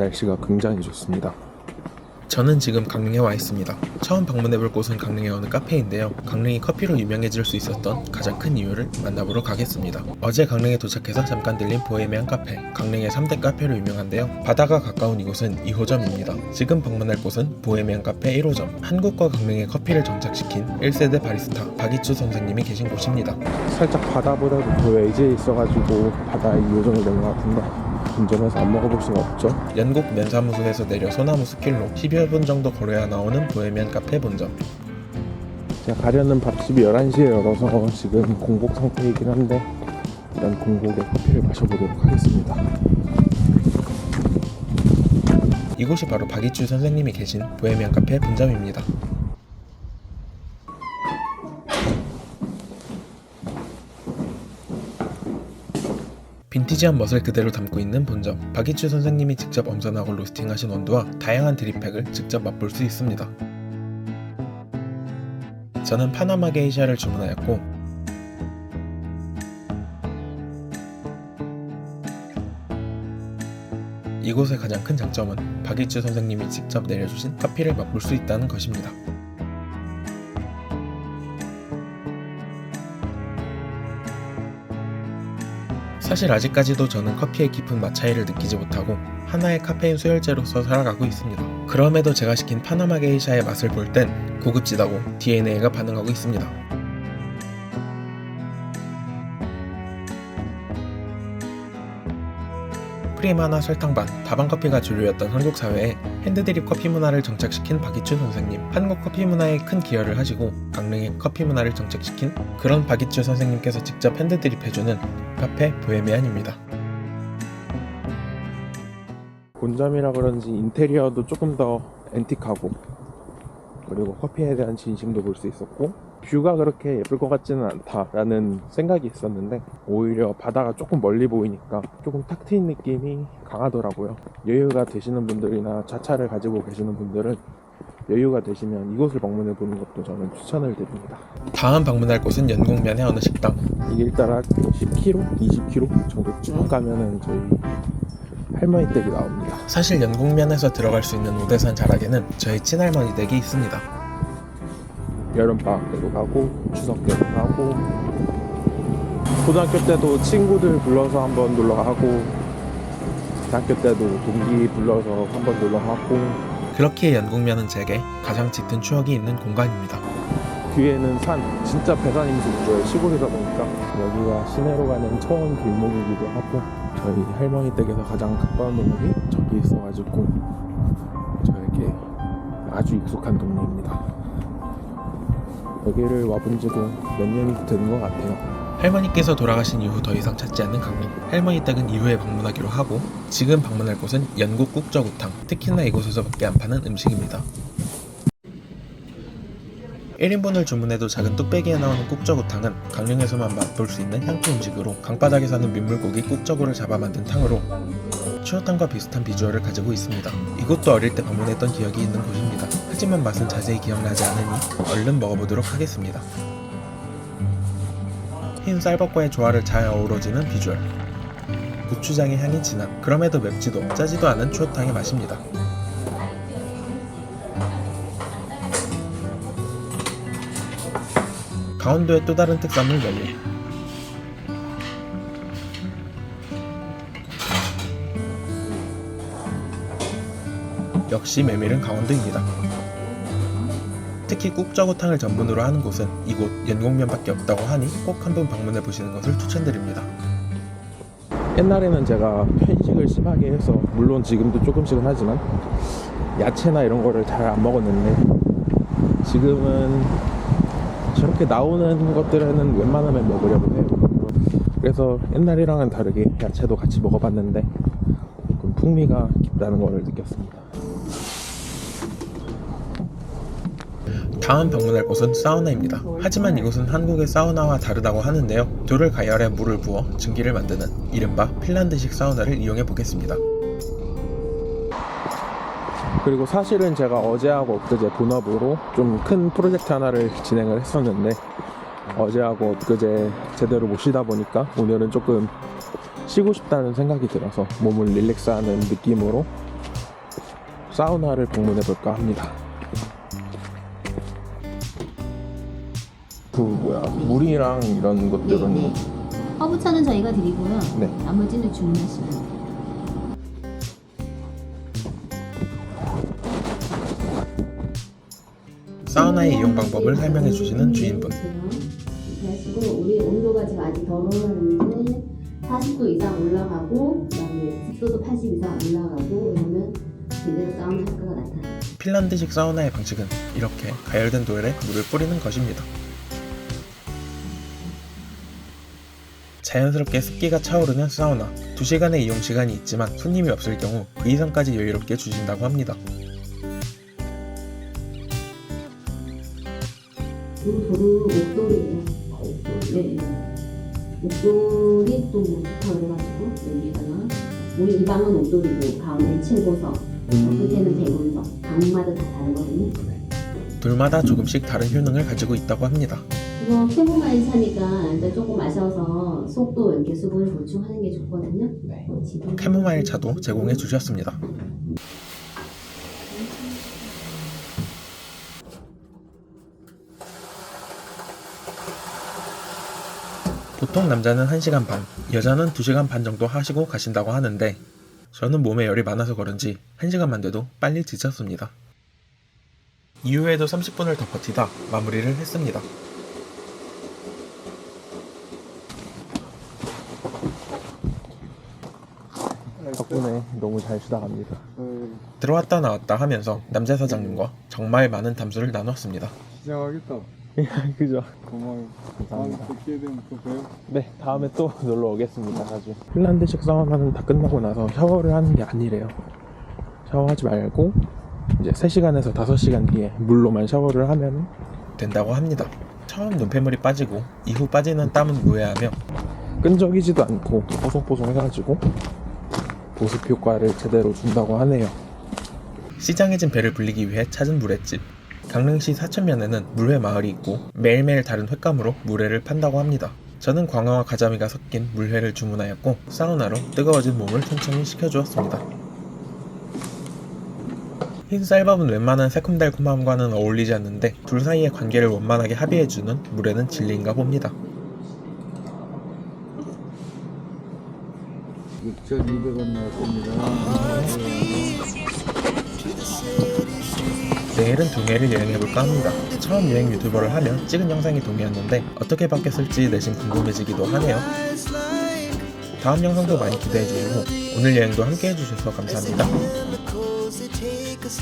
날씨가 굉장히 좋습니다. 저는 지금 강릉에 와 있습니다. 처음 방문해볼 곳은 강릉의 어느 카페인데요. 강릉이 커피로 유명해질 수 있었던 가장 큰 이유를 만나보러 가겠습니다. 어제 강릉에 도착해서 잠깐 들린 보헤미안 카페. 강릉의 3대 카페로 유명한데요. 바다가 가까운 이곳은 2호점입니다. 지금 방문할 곳은 보헤미안 카페 1호점. 한국과 강릉의 커피를 정착시킨 1세대 바리스타 박이추 선생님이 계신 곳입니다. 살짝 바다보다도 더 외지에 있어가지고 바다에 2호점이 된 것 같은데 운전해서 안 먹어볼 수가 없죠. 연곡 면사무소에서 내려 소나무 숲길로 10여 분 정도 걸어야 나오는 보헤미안 카페 본점. 제가 가려는 밥집이 11시에 열어서 지금 공복 상태이긴 한데 일단 공복에 커피를 마셔보도록 하겠습니다. 이곳이 바로 박이추 선생님이 계신 보헤미안 카페 본점입니다. 빈티지한 멋을 그대로 담고 있는 본점. 박이추 선생님이 직접 엄선하고 로스팅하신 원두와 다양한 드립팩을 직접 맛볼 수 있습니다. 저는 파나마 게이샤를 주문하였고 이곳의 가장 큰 장점은 박이추 선생님이 직접 내려주신 커피를 맛볼 수 있다는 것입니다. 사실 아직까지도 저는 커피의 깊은 맛 차이를 느끼지 못하고 하나의 카페인 수혈제로서 살아가고 있습니다. 그럼에도 제가 시킨 파나마 게이샤의 맛을 볼 땐 고급지다고 DNA가 반응하고 있습니다. 프림 하나 설탕 반, 다방커피가 주류였던 한국 사회에 핸드드립 커피 문화를 정착시킨 박이추 선생님. 한국 커피 문화에 큰 기여를 하시고 강릉의 커피 문화를 정착시킨 그런 박이추 선생님께서 직접 핸드드립 해주는 카페 보헤미안입니다. 본점이라 그런지 인테리어도 조금 더 앤틱하고 그리고 커피에 대한 진심도 볼 수 있었고 뷰가 그렇게 예쁠 것 같지는 않다라는 생각이 있었는데 오히려 바다가 조금 멀리 보이니까 조금 탁 트인 느낌이 강하더라고요. 여유가 되시는 분들이나 자차를 가지고 계시는 분들은 여유가 되시면 이곳을 방문해 보는 것도 저는 추천을 드립니다. 다음 방문할 곳은 연곡면의 어느 식당. 이 길 따라 10km, 20km 정도 쭉 가면은 저희 할머니 댁이 나옵니다. 사실 연곡면에서 들어갈 수 있는 오대산 자락에는 저희 친할머니 댁이 있습니다. 여름방학 때도 가고 추석 때도 가고 고등학교 때도 친구들 불러서 한번 놀러 가고 대학교 때도 동기 불러서 한번 놀러 가고 그렇게 연곡면은 제게 가장 짙은 추억이 있는 공간입니다. 뒤에는 산, 진짜 배산임수 구조의 시골이다 보니까 여기가 시내로 가는 처음 길목이기도 하고 저희 할머니 댁에서 가장 가까운 동네이 저기 있어가지고 저에게 아주 익숙한 동네입니다. 여기를 와본 지도 몇 년이 되는 것 같아요. 할머니께서 돌아가신 이후 더 이상 찾지 않는 강릉. 할머니 댁은 이후에 방문하기로 하고 지금 방문할 곳은 연곡 꾹저구탕. 특히나 이곳에서밖에 안 파는 음식입니다. 1인분을 주문해도 작은 뚝배기에 나오는 꾹저구탕은 강릉에서만 맛볼 수 있는 향토 음식으로 강바닥에 사는 민물고기 꾹저구를 잡아 만든 탕으로 추어탕과 비슷한 비주얼을 가지고 있습니다. 이곳도 어릴 때 방문했던 기억이 있는 곳입니다. 하지만 맛은 자세히 기억나지 않으니 얼른 먹어보도록 하겠습니다. 흰 쌀밥과의 조화를 잘 어우러지는 비주얼. 고추장의 향이 진한, 그럼에도 맵지도 짜지도 않은 추어탕의 맛입니다. 강원도의 또 다른 특산물 메밀. 역시 메밀은 강원도입니다. 특히 꾹저구탕을 전문으로 하는 곳은 이곳 연곡면밖에 없다고 하니 꼭 한번 방문해 보시는 것을 추천드립니다. 옛날에는 제가 편식을 심하게 해서 물론 지금도 조금씩은 하지만 야채나 이런 거를 잘 안 먹었는데 지금은 저렇게 나오는 것들에는 웬만하면 먹으려고 해요. 그래서 옛날이랑은 다르게 야채도 같이 먹어봤는데 조금 풍미가 깊다는 걸 느꼈습니다. 다음 방문할 곳은 사우나입니다. 하지만 이곳은 한국의 사우나와 다르다고 하는데요. 돌을 가열해 물을 부어 증기를 만드는 이른바 핀란드식 사우나를 이용해 보겠습니다. 그리고 사실은 제가 어제하고 엊그제 본업으로 좀 큰 프로젝트 하나를 진행을 했었는데 어제하고 엊그제 제대로 못 쉬다 보니까 오늘은 조금 쉬고 싶다는 생각이 들어서 몸을 릴렉스하는 느낌으로 사우나를 방문해 볼까 합니다. 그 뭐야, 물이랑 이런 것들은 네. 허브차는 저희가 드리고요. 네. 나머지는 주문하시면 돼요. 사우나의 이용 방법을 설명해 주시는 주인분. 하시고 우리 온도가 지금 아직 덜 올랐는데 40도 이상 올라가고 그다음에 습도도 80 이상 올라가고 이러면 제대로 사우나 효과가 나타나요. 핀란드식 사우나의 방식은 이렇게 가열된 돌에 물을 뿌리는 것입니다. 자연스럽게 습기가 차오르는 사우나. 2시간의 이용 시간이 있지만 손님이 없을 경우 그 이상까지 여유롭게 주신다고 합니다. 이 돌은 옥돌이에요. 네. 옥돌이 또 좋다 그래가지고 여기다가 우리 이 방은 옥돌이고 가운데 칠보석, 끝에는 대본석. 방마다 다 다르거든요. 돌마다 조금씩 다른 효능을 가지고 있다고 합니다. 이거 캐모마일 차니까 일단 조금 마셔서 속도 이렇게 수분을 보충하는 게 좋거든요. 지금 캐모마일 차도 제공해 주셨습니다. 보통 남자는 1시간 반, 여자는 2시간 반 정도 하시고 가신다고 하는데 저는 몸에 열이 많아서 그런지 1시간만 돼도 빨리 지쳤습니다. 이후에도 30분을 더 버티다 마무리를 했습니다. 덕분에 너무 잘 쉬다 갑니다. 들어왔다 나왔다 하면서 남자 사장님과 정말 많은 담소를 나눴습니다. 시작하겠다. 그죠? 고마워요. 감사합니다. 다음에 또 기회 되면 또 봬요. 네, 다음에 또 놀러 오겠습니다. 자주. 핀란드식 사우나는 다 끝나고 나서 샤워를 하는 게 아니래요. 샤워하지 말고 이제 3시간에서 5시간 뒤에 물로만 샤워를 하면 된다고 합니다. 처음 눈폐물이 빠지고 이후 빠지는 땀은 무해하며 끈적이지도 않고 뽀송뽀송해가지고 보습 효과를 제대로 준다고 하네요. 시장해진 배를 불리기 위해 찾은 물회집. 강릉시 사천면에는 물회 마을이 있고 매일매일 다른 횟감으로 물회를 판다고 합니다. 저는 광어와 가자미가 섞인 물회를 주문하였고 사우나로 뜨거워진 몸을 천천히 식혀주었습니다. 흰 쌀밥은 웬만한 새콤달콤함과는 어울리지 않는데 둘 사이의 관계를 원만하게 합의해주는 물회는 진리인가 봅니다. 6,200원 나왔습니다. 내일은 동해를 여행해볼까 합니다. 처음 여행 유튜버를 하며 찍은 영상이 동해였는데 어떻게 바뀌었을지 내심 궁금해지기도 하네요. 다음 영상도 많이 기대해주시고 오늘 여행도 함께 해주셔서 감사합니다.